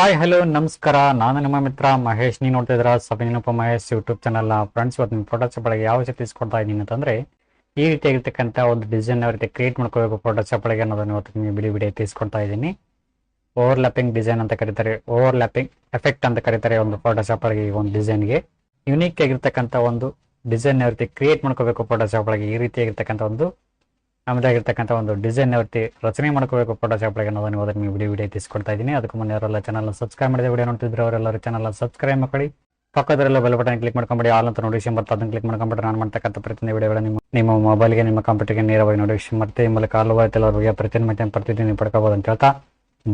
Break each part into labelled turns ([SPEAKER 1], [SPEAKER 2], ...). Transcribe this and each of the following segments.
[SPEAKER 1] Hi hello ನಮಸ್ಕಾರ. ನಾನು ನಿಮ್ಮ ಮಿತ್ರ ಮಹೇಶ್. ನೀವು ನೋಡ್ತಾ ಇದ್ದೀರಾ ಸಭಿನಪ್ಪ ಮಹೇಶ್ ಯೂಟ್ಯೂಬ್ ಚಾನಲ್ನ. ಫ್ರೆಂಡ್ಸ್, ಇವತ್ತು ನಿಮ್ಮ ಫೋಟೋಶಾಪ್ ಒಳಗೆ ಯಾವ ರೀತಿ ಇಸ್ಕೊಡ್ತಾ ಇದ್ದೀನಿ ಅಂತಂದರೆ, ಈ ರೀತಿಯಾಗಿರ್ತಕ್ಕಂಥ ಒಂದು ಡಿಸೈನ್ ಯಾವ ರೀತಿ ಕ್ರಿಯೇಟ್ ಮಾಡ್ಕೋಬೇಕು ಫೋಟೋಶಾಪ್ ಒಳಗೆ ಅನ್ನೋದನ್ನು ಇವತ್ತು ನಿಮಗೆ ಬಿಡಿ ತಿಳಿಸ್ಕೊಡ್ತಾ ಇದ್ದೀನಿ. ಓವರ್ಲ್ಯಾಪಿಂಗ್ ಡಿಸೈನ್ ಅಂತ ಕರೀತಾರೆ, ಓವರ್ಲ್ಯಾಪಿಂಗ್ ಎಫೆಕ್ಟ್ ಅಂತ ಕರೀತಾರೆ. ಒಂದು ಫೋಟೋಶಾಪ್ ಒಳಗೆ ಈ ಒಂದು ಡಿಸೈನ್ಗೆ ಯುನೀಕ್ ಆಗಿರ್ತಕ್ಕಂಥ ಒಂದು ಡಿಸೈನ್ ಯಾವ ರೀತಿ ಕ್ರಿಯೇಟ್ ಮಾಡ್ಕೋಬೇಕು ಫೋಟೋಶಾಪ್ ಒಳಗೆ, ಈ ರೀತಿಯಾಗಿರ್ತಕ್ಕಂಥ ಒಂದು ನಮ್ಮದಾಗಿರ್ತಕ್ಕಂಥ ಒಂದು ಡಿಸೈನ್ ಯಾವ ರೀತಿ ರಚನೆ ಮಾಡ್ಕೋಬೇಕು ಫೋಟೋಶಾಪ್ ಒಳಗೆ ಅನ್ನೋದನ್ನು ಇವತ್ತು ನೀವು ವಿಡಿಯೋ ತಿಳಿಸ್ಕೊಡ್ತಾ ಇದ್ದೀನಿ. ಅದಕ್ಕೆ ಮುನ್ನ ಯಾರೆಲ್ಲ ಚಾನಲ್ ಸಬ್ಸ್ಕ್ರೈಬ್ ಮಾಡಿದ ವಿಡಿಯೋ ನೋಡ್ತಿದ್ರು ಅವರೆಲ್ಲರೂ ಚಾನಲ್ ಸಬ್ಸ್ಕ್ರೈಬ್ ಮಾಡಿ, ಪಕ್ಕದಲ್ಲ ಬೆಲ್ ಬಟನ್ ಕ್ಲಿಕ್ ಮಾಡ್ಕೊಂಬಿಡಿ. ಆಲ್ ಅಂತ ನೋಟಿಫಿಕೇಶನ್ ಬರ್ತದೆ, ಅದನ್ನು ಕ್ಲಿಕ್ ಮಾಡ್ಕೊಂಬಿಟ್ರೆ ನಾನು ಮಾಡ್ತಕ್ಕಂಥ ಪ್ರತಿಯೊಂದು ವಿಡಿಯೋಗಳ ನಿಮ್ಮ ಮೊಬೈಲ್ಗೆ ನಿಮ್ಮ ಕಂಪ್ಯೂಟರ್ಗೆ ನೇರವಾಗಿ ನೋಟಿಫಿಕೇಶನ್ ಮತ್ತೆ ಈ ಮೂಲಕ ಹಲವಾರು ಬಗ್ಗೆ ಪ್ರತಿದಿನ ಪಡ್ಕೋಬಹುದು ಅಂತ ಹೇಳ್ತಾ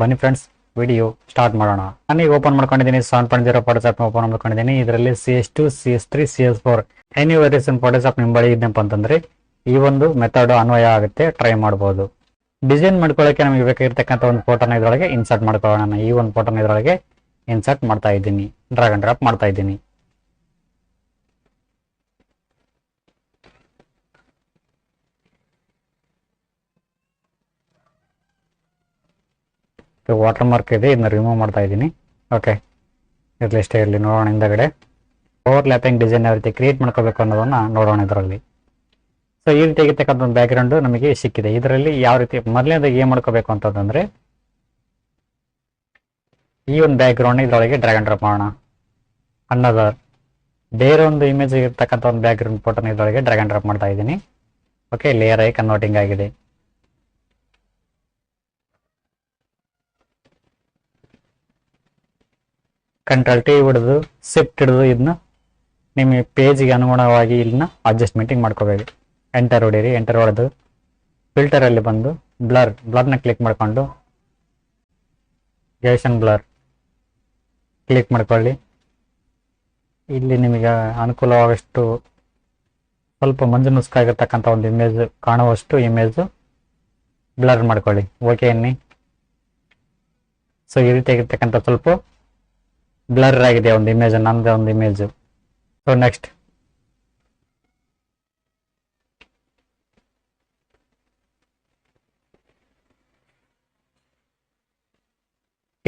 [SPEAKER 1] ಬನ್ನಿ ಫ್ರೆಂಡ್ಸ್, ವಿಡಿಯೋ ಸ್ಟಾರ್ಟ್ ಮಾಡೋಣ. ನಾನೀಗ ಓಪನ್ ಮಾಡ್ಕೊಂಡಿದ್ದೀನಿ 7.0 ಫೋಟೋಶಾಪ್ ಓಪನ್ ಮಾಡ್ಕೊಂಡಿದ್ದೀನಿ. ಇದರಲ್ಲಿ CS2, CS3, CS4 any variation Photoshop ನಿಮ್ಮ ಬಳಿ ಇದ್ದಪ್ಪ ಅಂತಂದ್ರೆ ಈ ಒಂದು ಮೆಥಡ್ ಅನ್ವಯ ಆಗುತ್ತೆ, ಟ್ರೈ ಮಾಡಬಹುದು. ಡಿಸೈನ್ ಮಾಡ್ಕೊಳ್ಳೋಕೆ ನಮಗೆ ಬೇಕಾಗಿರ್ತಕ್ಕಂಥ ಒಂದು ಫೋಟೋನ ಇದರೊಳಗೆ ಇನ್ಸರ್ಟ್ ಮಾಡ್ಕೊಳ್ಳೋಣ. ನಾನು ಈ ಒಂದು ಫೋಟೋನ ಇದರೊಳಗೆ ಇನ್ಸರ್ಟ್ ಮಾಡ್ತಾ ಇದ್ದೀನಿ, ಡ್ರಾಗ್ ಅಂಡ್ ಡ್ರಾಪ್ ಮಾಡ್ತಾ ಇದ್ದೀನಿ. ವಾಟರ್ ಮಾರ್ಕ್ ಇದೆ, ಇದನ್ನ ರಿಮೂವ್ ಮಾಡ್ತಾ ಇದ್ದೀನಿ. ಓಕೆ, ಇರಲಿ ಇಷ್ಟೇ ಇರಲಿ. ನೋಡೋಣ ಹಿಂದಗಡೆ ಓವರ್ಲ್ಯಾಪಿಂಗ್ ಡಿಸೈನ್ ಯಾವ ರೀತಿ ಕ್ರಿಯೇಟ್ ಮಾಡ್ಕೋಬೇಕು ಅನ್ನೋದನ್ನ ನೋಡೋಣ ಇದರಲ್ಲಿ. ಸೊ ಈ ರೀತಿಯಾಗಿರ್ತಕ್ಕಂಥ ಒಂದು ಬ್ಯಾಕ್ಗ್ರೌಂಡ್ ನಮಗೆ ಸಿಕ್ಕಿದೆ. ಇದರಲ್ಲಿ ಯಾವ ರೀತಿ ಮೊದಲನೇದಾಗಿ ಏನು ಮಾಡ್ಕೋಬೇಕು ಅಂತಂದ್ರೆ, ಈ ಒಂದು ಬ್ಯಾಕ್ಗ್ರೌಂಡ್ ಇದರೊಳಗೆ ಡ್ರ್ಯಾಗ್ ಅಂಡ್ ಡ್ರಾಪ್ ಮಾಡೋಣ. ಅನ್ನದರ್ ಬೇರೆ ಒಂದು ಇಮೇಜ್ ಇರ್ತಕ್ಕಂಥ ಒಂದು ಬ್ಯಾಕ್ಗ್ರೌಂಡ್ ಫೋಟೋನ ಇದರೊಳಗೆ ಡ್ರ್ಯಾಗ್ ಅಂಡ್ ಡ್ರಾಪ್ ಮಾಡ್ತಾ ಇದ್ದೀನಿ. ಓಕೆ, ಲೇಯರ್ ಆಗಿ ಕನ್ವರ್ಟಿಂಗ್ ಆಗಿದೆ. Ctrl+T ಹಿಡಿದು ಶಿಫ್ಟ್ ಹಿಡಿದು ಇದನ್ನ ನಿಮ್ಮ ಪೇಜ್ಗೆ ಅನುಗುಣವಾಗಿ ಇಲ್ಲಿನ ಅಡ್ಜಸ್ಟ್ಮೆಂಟಿಂಗ್ ಮಾಡ್ಕೋಬೇಕು. ಎಂಟರ್ ಹೊಡೀರಿ, ಎಂಟರ್ ಹೊಡೆದು ಫಿಲ್ಟರಲ್ಲಿ ಬಂದು ಬ್ಲರ್ನ ಕ್ಲಿಕ್ ಮಾಡಿಕೊಂಡು ಗೇಷನ್ ಬ್ಲರ್ ಕ್ಲಿಕ್ ಮಾಡ್ಕೊಳ್ಳಿ. ಇಲ್ಲಿ ನಿಮಗೆ ಅನುಕೂಲವಾಗಷ್ಟು ಸ್ವಲ್ಪ ಮಂಜು ನುಸ್ಕಾಗಿರ್ತಕ್ಕಂಥ ಒಂದು ಇಮೇಜ್ ಕಾಣುವಷ್ಟು ಇಮೇಜು ಬ್ಲರ್ ಮಾಡ್ಕೊಳ್ಳಿ. ಓಕೆ ಅನ್ನಿ. ಸೊ ಈ ರೀತಿಯಾಗಿರ್ತಕ್ಕಂಥ ಸ್ವಲ್ಪ ಬ್ಲರ್ ಆಗಿದೆ ಒಂದು ಇಮೇಜ್, ನಮ್ಮದೇ ಒಂದು ಇಮೇಜು. ಸೊ ನೆಕ್ಸ್ಟ್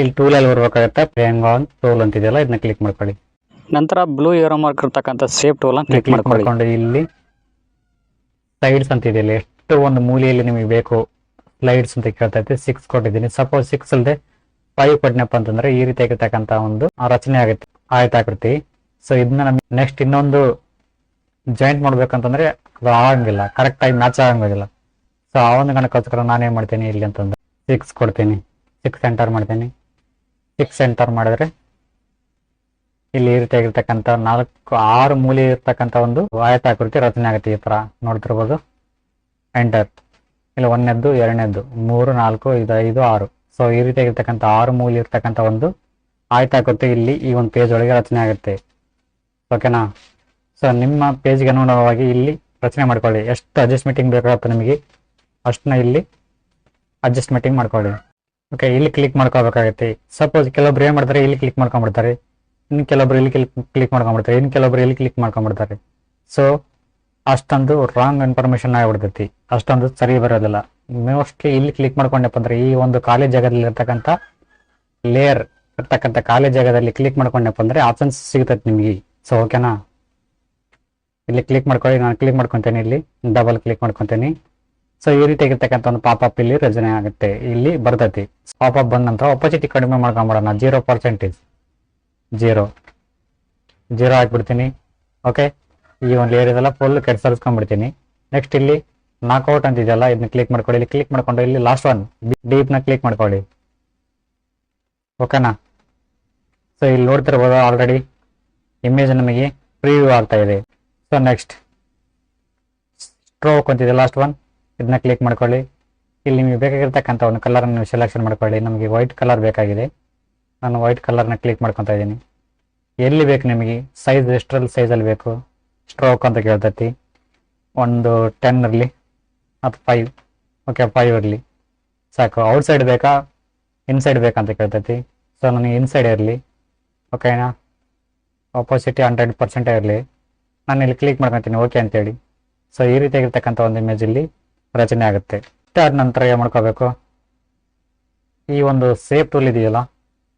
[SPEAKER 1] ಇಲ್ಲಿ ಟೂಲಲ್ಲಿ ಬರ್ಬೇಕಾಗುತ್ತೆ. ಪ್ಲೇಯಿಂಗ್ ಆನ್ ಟೂಲ್ ಅಂತಿದೆಯಲ್ಲ, ಇದನ್ನ ಕ್ಲಿಕ್ ಮಾಡ್ಕೊಳ್ಳಿ.
[SPEAKER 2] ನಂತರ ಬ್ಲೂ ಏರೋ ಮಾರ್ಕ್ ಇರ್ತಕ್ಕಂಥ ಸೇಫ್ ಟೂಲ್
[SPEAKER 1] ಕ್ಲಿಕ್ ಮಾಡ್ಕೊಂಡು ಇಲ್ಲಿ ಸ್ಲೈಡ್ಸ್ ಅಂತ ಇದೆಯಲ್ಲ, ಎಷ್ಟು ಒಂದು ಮೂಲೆಯಲ್ಲಿ ನಿಮಗೆ ಬೇಕು ಸ್ಲೈಡ್ಸ್ ಅಂತ ಕೇಳ್ತೈತೆ. 6 ಕೊಟ್ಟಿದ್ದೀನಿ. ಸಪೋಸ್ 6 ಅಲ್ಲದೆ 5 ಕೊಟ್ಟನಪ್ಪ ಅಂತಂದ್ರೆ ಈ ರೀತಿ ಆಗಿರ್ತಕ್ಕಂಥ ಒಂದು ರಚನೆ ಆಗುತ್ತೆ, ಆಯತಾಕೃತಿ. ಸೊ ಇದನ್ನ ನಮಗೆ ನೆಕ್ಸ್ಟ್ ಇನ್ನೊಂದು ಜಾಯಿಂಟ್ ಮಾಡ್ಬೇಕಂತಂದ್ರೆ ಅದು ಆಗಂಗಿಲ್ಲ, ಕರೆಕ್ಟಾಗಿ ಮ್ಯಾಚ್ ಆಗಂಗಿಲ್ಲ. ಸೊ ಆ ಒಂದು ಗಣಕ್ಕೋಸ್ಕರ ನಾನೇನು ಮಾಡ್ತೀನಿ ಇಲ್ಲಿ ಅಂತಂದ್ರೆ 6 ಕೊಡ್ತೀನಿ. 6 ಎಂಟರ್ ಮಾಡ್ತೀನಿ. 6 ಎಂಟರ್ ಮಾಡಿದ್ರೆ ಇಲ್ಲಿ ಈ ರೀತಿಯಾಗಿರ್ತಕ್ಕಂಥ 6 ಮೂಲೆ ಇರ್ತಕ್ಕಂಥ ಒಂದು ಆಯತಾಕೃತಿ ರಚನೆ ಆಗುತ್ತೆ. ಈ ತರ ನೋಡ್ತಿರ್ಬೋದು. ಎಂಟರ್. ಇಲ್ಲಿ 1ನೇದ್ದು, 2ನೇದ್ದು, 3, 4, 5, 6. ಸೊ ಈ ರೀತಿಯಾಗಿರ್ತಕ್ಕಂಥ 6 ಮೂಲೆ ಇರ್ತಕ್ಕಂಥ ಒಂದು ಆಯತಾಕೃತಿ ಇಲ್ಲಿ ಈ ಒಂದು ಪೇಜ್ ಒಳಗೆ ರಚನೆ ಆಗುತ್ತೆ. ಓಕೆನಾ? ಸೊ ನಿಮ್ಮ ಪೇಜ್ಗೆ ಅನುಗುಣವಾಗಿ ಇಲ್ಲಿ ರಚನೆ ಮಾಡ್ಕೊಳ್ಳಿ. ಎಷ್ಟು ಅಡ್ಜಸ್ಟ್ಮೆಂಟಿಂಗ್ ಬೇಕಾಗುತ್ತೆ ನಿಮಗೆ ಅಷ್ಟನ್ನ ಇಲ್ಲಿ ಅಡ್ಜಸ್ಟ್ಮೆಂಟಿಂಗ್ ಮಾಡ್ಕೊಳ್ಳಿ. ಓಕೆ, ಇಲ್ಲಿ ಕ್ಲಿಕ್ ಮಾಡ್ಕೋಬೇಕಾಗತ್ತೆ. ಸಪೋಸ್ ಕೆಲವೊಬ್ರು ಏನು ಮಾಡ್ತಾರೆ, ಇಲ್ಲಿ ಕ್ಲಿಕ್ ಮಾಡ್ಕೊಂಡ್ಬಿಡ್ತಾರೆ. ಇನ್ನು ಕೆಲವೊಬ್ರು ಇಲ್ಲಿ ಕ್ಲಿಕ್ ಮಾಡ್ಕೊಂಡ್ಬಿಡ್ತಾರೆ. ಇನ್ನು ಕೆಲವೊಬ್ರು ಇಲ್ಲಿ ಕ್ಲಿಕ್ ಮಾಡ್ಕೊಂಡ್ಬಿಡ್ತಾರೆ. ಸೊ ಅಷ್ಟೊಂದು ರಾಂಗ್ ಇನ್ಫಾರ್ಮೇಶನ್ ಆಗಿಬಿಡ್ತೈತಿ, ಅಷ್ಟೊಂದು ಸರಿ ಬರೋದಿಲ್ಲ. ಮೋಸ್ಟ್ಲಿ ಇಲ್ಲಿ ಕ್ಲಿಕ್ ಮಾಡ್ಕೊಂಡಪ್ಪ ಅಂದ್ರೆ ಈ ಒಂದು ಖಾಲಿ ಜಾಗದಲ್ಲಿ ಇರ್ತಕ್ಕಂಥ ಲೇಯರ್ ಇರ್ತಕ್ಕಂಥ ಖಾಲಿ ಜಾಗದಲ್ಲಿ ಕ್ಲಿಕ್ ಮಾಡ್ಕೊಂಡಪ್ಪ ಅಂದ್ರೆ ಆಪ್ಷನ್ಸ್ ಸಿಗುತ್ತೈತೆ ನಿಮಗೆ. ಸೊ ಓಕೆನಾ? ಇಲ್ಲಿ ಕ್ಲಿಕ್ ಮಾಡ್ಕೊಳ್ಳಿ. ನಾನು ಕ್ಲಿಕ್ ಮಾಡ್ಕೊತೇನೆ, ಇಲ್ಲಿ ಡಬಲ್ ಕ್ಲಿಕ್ ಮಾಡ್ಕೊತೀನಿ. ಸೊ ಈ ರೀತಿಯಾಗಿರ್ತಕ್ಕಂಥ ಒಂದು ಪಾಪಪ್ ಇಲ್ಲಿ ರಚನೆ ಆಗುತ್ತೆ, ಇಲ್ಲಿ ಬರ್ತೈತಿ. ಪಾಪಪ್ ಬಂದ ನಂತರ ಅಪೋಸಿಟಿ ಕಡಿಮೆ ಮಾಡ್ಕೊಂಬಿಡೋಣ. 0% 0 ಹಾಕ್ಬಿಡ್ತೀನಿ. ಓಕೆ, ಈ ಒಂದು ಲೇಯರ್ ಇದೆಲ್ಲ ಫುಲ್ ಕೆಡ್ಸರ್ಸ್ಕೊಂಡ್ಬಿಡ್ತೀನಿ. ನೆಕ್ಸ್ಟ್ ಇಲ್ಲಿ ನಾಕ್ಔಟ್ ಅಂತ ಇದೆಯಲ್ಲ, ಇದನ್ನ ಕ್ಲಿಕ್ ಮಾಡ್ಕೊಳ್ಳಿ. ಇಲ್ಲಿ ಕ್ಲಿಕ್ ಮಾಡ್ಕೊಂಡು ಇಲ್ಲಿ ಲಾಸ್ಟ್ ಒನ್ ಡೀಪ್ನ ಕ್ಲಿಕ್ ಮಾಡ್ಕೊಳ್ಳಿ. ಓಕೆನಾ? ಸೊ ಇಲ್ಲಿ ನೋಡ್ತಿರ್ಬೋದು ಆಲ್ರೆಡಿ ಇಮೇಜ್ ನಮಗೆ ಪ್ರಿವ್ಯೂ ಆಗ್ತಾ ಇದೆ. ಸೊ ನೆಕ್ಸ್ಟ್ ಸ್ಟ್ರೋಕ್ ಅಂತಿದೆ, ಲಾಸ್ಟ್ ಒನ್, ಇದನ್ನ ಕ್ಲಿಕ್ ಮಾಡ್ಕೊಳ್ಳಿ. ಇಲ್ಲಿ ನಿಮಗೆ ಬೇಕಾಗಿರ್ತಕ್ಕಂಥ ಒಂದು ಕಲರ್ನ ನೀವು ಸೆಲೆಕ್ಷನ್ ಮಾಡ್ಕೊಳ್ಳಿ. ನಮಗೆ ವೈಟ್ ಕಲರ್ ಬೇಕಾಗಿದೆ, ನಾನು ವೈಟ್ ಕಲರ್ನ ಕ್ಲಿಕ್ ಮಾಡ್ಕೊತಾ ಇದ್ದೀನಿ. ಎಲ್ಲಿ ಬೇಕು ನಿಮಗೆ ಸೈಜ್, ಎಷ್ಟರಲ್ಲಿ ಸೈಜಲ್ಲಿ ಬೇಕು ಸ್ಟ್ರೋಕ್ ಅಂತ ಕೇಳ್ತೈತಿ. ಒಂದು 10 ಇರಲಿ ಅಥವಾ 5. ಓಕೆ, 5 ಇರಲಿ ಸಾಕು. ಔಟ್ಸೈಡ್ ಬೇಕಾ ಇನ್ಸೈಡ್ ಬೇಕಂತ ಕೇಳ್ತೈತಿ. ಸೊ ನನಗೆ ಇನ್ಸೈಡ್ ಇರಲಿ. ಓಕೆನಾ? ಅಪೋಸಿಟಿ 100% ಇರಲಿ. ನಾನು ಇಲ್ಲಿ ಕ್ಲಿಕ್ ಮಾಡ್ಕೊತೀನಿ, ಓಕೆ ಅಂತೇಳಿ. ಸೊ ಈ ರೀತಿಯಾಗಿರ್ತಕ್ಕಂಥ ಒಂದು ಇಮೇಜ್ ಇಲ್ಲಿ ರಚನೆ ಆಗುತ್ತೆ. ಇಷ್ಟಾದ ನಂತರ ಏನು ಮಾಡ್ಕೋಬೇಕು, ಈ ಒಂದು ಸೇಫ್ ಟೂಲ್ ಇದೆಯಲ್ಲ,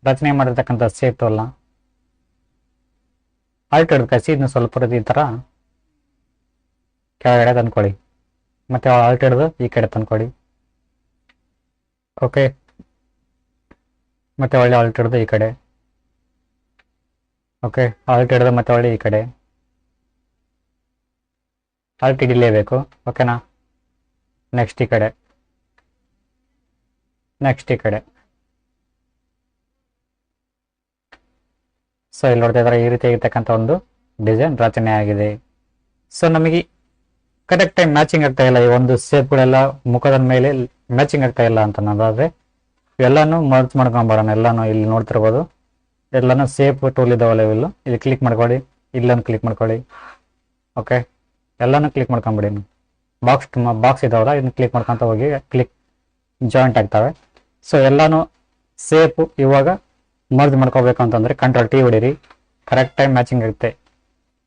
[SPEAKER 1] ರಚನೆ ಮಾಡಿರ್ತಕ್ಕಂಥ ಸೇಫ್ ಟೂಲ್ನ ಆಲ್ಟ್ ಹಿಡಿದು ಇದನ್ನ ಸ್ವಲ್ಪ ಈ ಥರ ಕೆಳಗಡೆ ತಂದ್ಕೊಳ್ಳಿ, ಮತ್ತೆ ಆಲ್ಟ್ ಹಿಡಿದು ಈ ಕಡೆ ತಂದ್ಕೊಳ್ಳಿ. ಓಕೆ, ಮತ್ತೆ ಒಳ್ಳೆ ಆಲ್ಟ್ ಹಿಡಿದು ಈ ಕಡೆ. ಓಕೆ, ಆಲ್ಟ್ ಹಿಡಿದು ಮತ್ತೆ ಒಳ್ಳೆ ಈ ಕಡೆ. ಆಲ್ಟ್ ಹಿಡಿಲೇಬೇಕು. ಓಕೆನಾ? ನೆಕ್ಸ್ಟ್ ಈ ಕಡೆ, ನೆಕ್ಸ್ಟ್ ಈ ಕಡೆ. ಸೊ ಇಲ್ಲಿ ನೋಡ್ತಾ ಇದ್ದಾರೆ ಈ ರೀತಿ ಇರ್ತಕ್ಕಂಥ ಒಂದು ಡಿಸೈನ್ ರಚನೆ ಆಗಿದೆ. ಸೊ ನಮಗೆ ಕರೆಕ್ಟ್ ಟೈಮ್ ಮ್ಯಾಚಿಂಗ್ ಆಗ್ತಾ ಇಲ್ಲ, ಈ ಒಂದು ಸೇಪ್ಗಳೆಲ್ಲ ಮುಖದ ಮೇಲೆ ಮ್ಯಾಚಿಂಗ್ ಆಗ್ತಾ ಇಲ್ಲ ಅಂತ ಅನ್ನೋದಾದ್ರೆ ಎಲ್ಲಾನು ಮರ್ಚ್ ಮಾಡ್ಕೊಂಡ್ಬರೋಣ. ಎಲ್ಲಾನು ಇಲ್ಲಿ ನೋಡ್ತಿರ್ಬೋದು, ಎಲ್ಲಾನು ಸೇಫ್ ಟೂಲ್ ಇದಾವಲ್ಲ ಇವೆಲ್ಲ, ಇಲ್ಲಿ ಕ್ಲಿಕ್ ಮಾಡ್ಕೊಳ್ಳಿ, ಇಲ್ಲೊಂದು ಕ್ಲಿಕ್ ಮಾಡ್ಕೊಳ್ಳಿ. ಓಕೆ, ಎಲ್ಲಾನು ಕ್ಲಿಕ್ ಮಾಡ್ಕೊಂಬಿಡಿ. ಬಾಕ್ಸ್ ಇದಾವಲ್ಲ ಇದನ್ನ ಕ್ಲಿಕ್ ಮಾಡ್ಕೊಂತ ಹೋಗಿ ಕ್ಲಿಕ್ ಜಾಯಿಂಟ್ ಆಗ್ತವೆ. ಸೊ ಎಲ್ಲಾನು ಸೇಫ್ ಇವಾಗ ಮರ್ಜ್ ಮಾಡ್ಕೋಬೇಕು ಅಂತಂದ್ರೆ ಕಂಟ್ರೋಲ್ ಟಿ ಹೊಡೀರಿ, ಕರೆಕ್ಟ್ ಟೈಮ್ ಮ್ಯಾಚಿಂಗ್ ಆಗುತ್ತೆ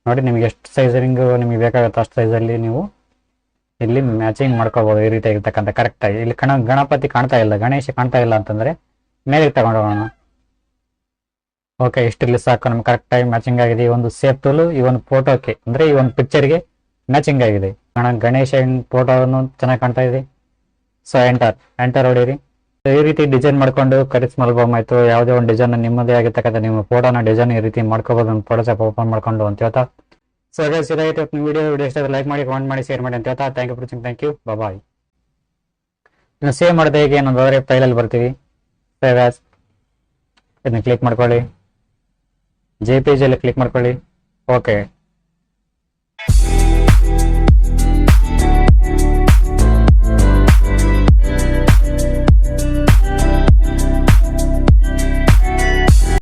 [SPEAKER 1] ನೋಡಿ. ನಿಮಗೆ ಎಷ್ಟು ಸೈಜಿಂಗ್ ನಿಮಗೆ ಬೇಕಾಗುತ್ತೆ ಅಷ್ಟು ಸೈಜಲ್ಲಿ ನೀವು ಇಲ್ಲಿ ಮ್ಯಾಚಿಂಗ್ ಮಾಡ್ಕೋಬಹುದು. ಈ ರೀತಿ ಇರ್ತಕ್ಕಂಥ ಕರೆಕ್ಟಾಗಿ ಇಲ್ಲಿ ಗಣಪತಿ ಕಾಣ್ತಾ ಇಲ್ಲ, ಗಣೇಶ ಕಾಣ್ತಾ ಇಲ್ಲ ಅಂತಂದ್ರೆ ಮೇಲೆ ತಗೊಂಡು ಹೋಗೋಣ. ಓಕೆ, ಇಷ್ಟಿಲ್ಲಿ ಸಾಕು, ನಮ್ಗೆ ಕರೆಕ್ಟ್ ಟೈಮ್ ಮ್ಯಾಚಿಂಗ್ ಆಗಿದೆ. ಈ ಒಂದು ಸೇಫ್ ಟೂಲು ಈ ಒಂದು ಫೋಟೋಕ್ಕೆ ಅಂದ್ರೆ ಈ ಒಂದು ಪಿಕ್ಚರ್ಗೆ ಮ್ಯಾಚಿಂಗ್ ಆಗಿದೆ. ಗಣೇಶ ಫೋಟೋನು ಚೆನ್ನಾಗಿ ಕಾಣ್ತಾ ಇದೆ. ಸೊ ಎಂಟರ್ ಹೊಡೀರಿ. ಈ ರೀತಿ ಡಿಸೈನ್ ಮಾಡ್ಕೊಂಡು ಕರಿಸ್ಮಾ ಆಲ್ಬಮ್ ಆಯ್ತು, ಯಾವುದೇ ಒಂದು ಡಿಸೈನ್ ನಿಮ್ಮದೇ ಆಗಿರ್ತಕ್ಕಂಥ ನಿಮ್ಮ ಫೋಟೋನ ಡಿಸೈನ್ ಈ ರೀತಿ ಮಾಡ್ಕೋಬಹುದು ಒಂದು ಫೋಟೋಶಾಪ್ ಓಪನ್ ಮಾಡ್ಕೊಂಡು ಅಂತ ಹೇಳ್ತಾ. ಸೊ ಗೈಸ್, ಇದಾಯಿತು ವಿಡಿಯೋ ಇಷ್ಟ ಲೈಕ್ ಮಾಡಿ, ಕಮೆಂಟ್ ಮಾಡಿ, ಶೇರ್ ಮಾಡಿ ಅಂತ ಹೇಳ್ತಾ. Thank you for watching, thank you, bye. ಇನ್ನು ಸೇವ್ ಮಾಡಿದೆ ಹೇಗೆ ಏನಂದ್ರೆ ಫೈಲಲ್ಲಿ ಬರ್ತೀವಿ, ಸೇವ್ ಆಸ್ ಇದನ್ನ ಕ್ಲಿಕ್ ಮಾಡ್ಕೊಳ್ಳಿ, JPG ಅಲ್ಲಿ ಕ್ಲಿಕ್ ಮಾಡ್ಕೊಳ್ಳಿ. ಓಕೆ,